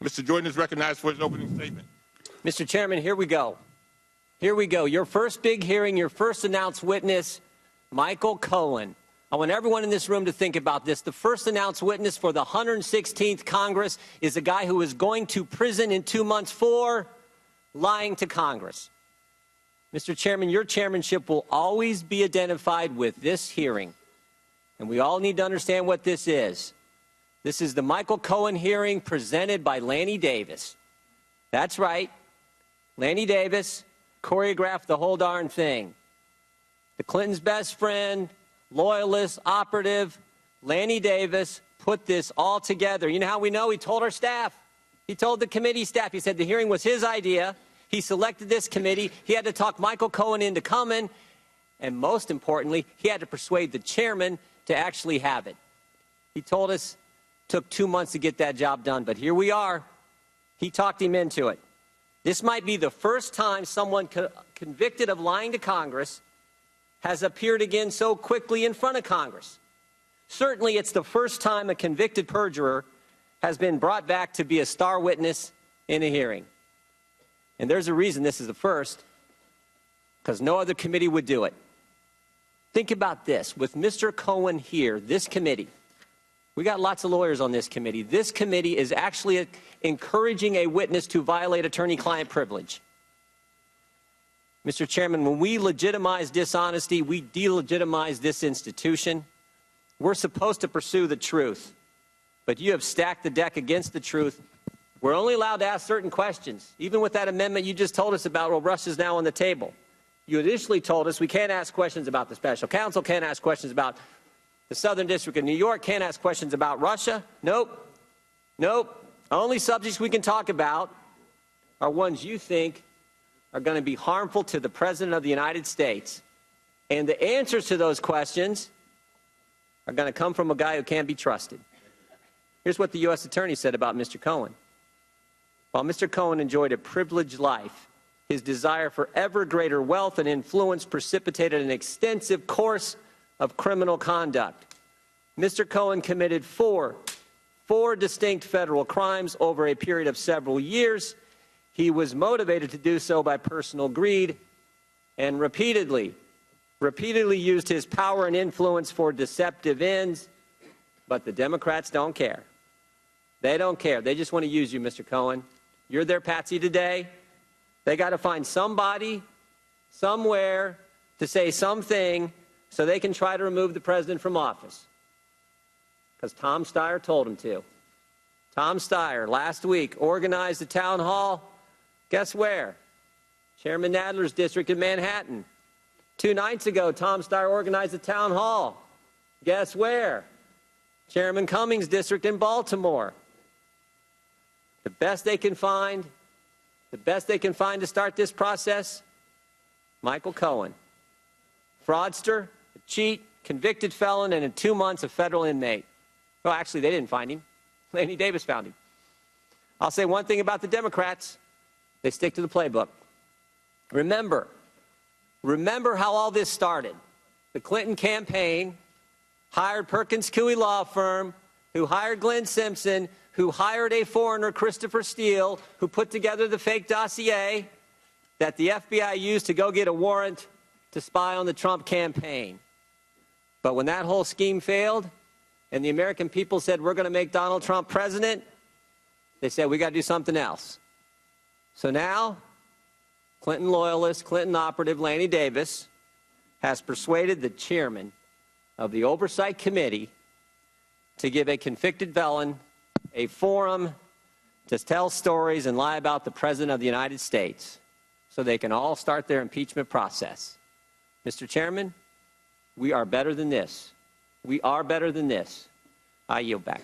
Mr. Jordan is recognized for his opening statement. Mr. Chairman, here we go. Here we go. Your first big hearing, your first announced witness, Michael Cohen. I want everyone in this room to think about this. The first announced witness for the 116th Congress is a guy who is going to prison in 2 months for lying to Congress. Mr. Chairman, your chairmanship will always be identified with this hearing. And we all need to understand what this is. This is the Michael Cohen hearing presented by Lanny Davis. That's right. Lanny Davis choreographed the whole darn thing. The Clintons' best friend, loyalist, operative, Lanny Davis put this all together. You know how we know? He told our staff. He told the committee staff. He said the hearing was his idea. He selected this committee. He had to talk Michael Cohen into coming. And most importantly, he had to persuade the chairman to actually have it. He told us it took 2 months to get that job done. But here we are. He talked him into it. This might be the first time someone convicted of lying to Congress has appeared again so quickly in front of Congress. Certainly, it's the first time a convicted perjurer has been brought back to be a star witness in a hearing. And there's a reason this is the first, because no other committee would do it. Think about this. With Mr. Cohen here, this committee, we got lots of lawyers on this committee. This committee is actually encouraging a witness to violate attorney-client privilege. Mr. Chairman, when we legitimize dishonesty, we delegitimize this institution. We're supposed to pursue the truth, but you have stacked the deck against the truth. We're only allowed to ask certain questions. Even with that amendment you just told us about, well, Russia's now on the table. You initially told us we can't ask questions about the special counsel, can't ask questions about the Southern District of New York, can't ask questions about Russia. Nope. Nope. Only subjects we can talk about are ones you think are going to be harmful to the President of the United States. And the answers to those questions are going to come from a guy who can't be trusted. Here's what the U.S. Attorney said about Mr. Cohen. While Mr. Cohen enjoyed a privileged life, his desire for ever greater wealth and influence precipitated an extensive course of criminal conduct. Mr. Cohen committed four distinct federal crimes over a period of several years. He was motivated to do so by personal greed and repeatedly used his power and influence for deceptive ends. But the Democrats don't care. They don't care. They just want to use you, Mr. Cohen. You're their patsy today. They got to find somebody, somewhere, to say something so they can try to remove the president from office. Because Tom Steyer told him to. Tom Steyer, last week, organized a town hall. Guess where? Chairman Nadler's district in Manhattan. 2 nights ago, Tom Steyer organized a town hall. Guess where? Chairman Cummings' district in Baltimore. The best they can find to start this process, Michael Cohen. Fraudster, a cheat, convicted felon, and in 2 months a federal inmate. Well, actually, they didn't find him. Lanny Davis found him. I'll say one thing about the Democrats. They stick to the playbook. Remember how all this started. The Clinton campaign hired Perkins Coie law firm, who hired Glenn Simpson, who hired a foreigner, Christopher Steele, who put together the fake dossier that the FBI used to go get a warrant to spy on the Trump campaign. But when that whole scheme failed and the American people said, we're going to make Donald Trump president, they said, we got to do something else. So now, Clinton loyalist, Clinton operative Lanny Davis has persuaded the chairman of the Oversight Committee to give a convicted felon a forum to tell stories and lie about the President of the United States so they can all start their impeachment process. Mr. Chairman, we are better than this. We are better than this. I yield back.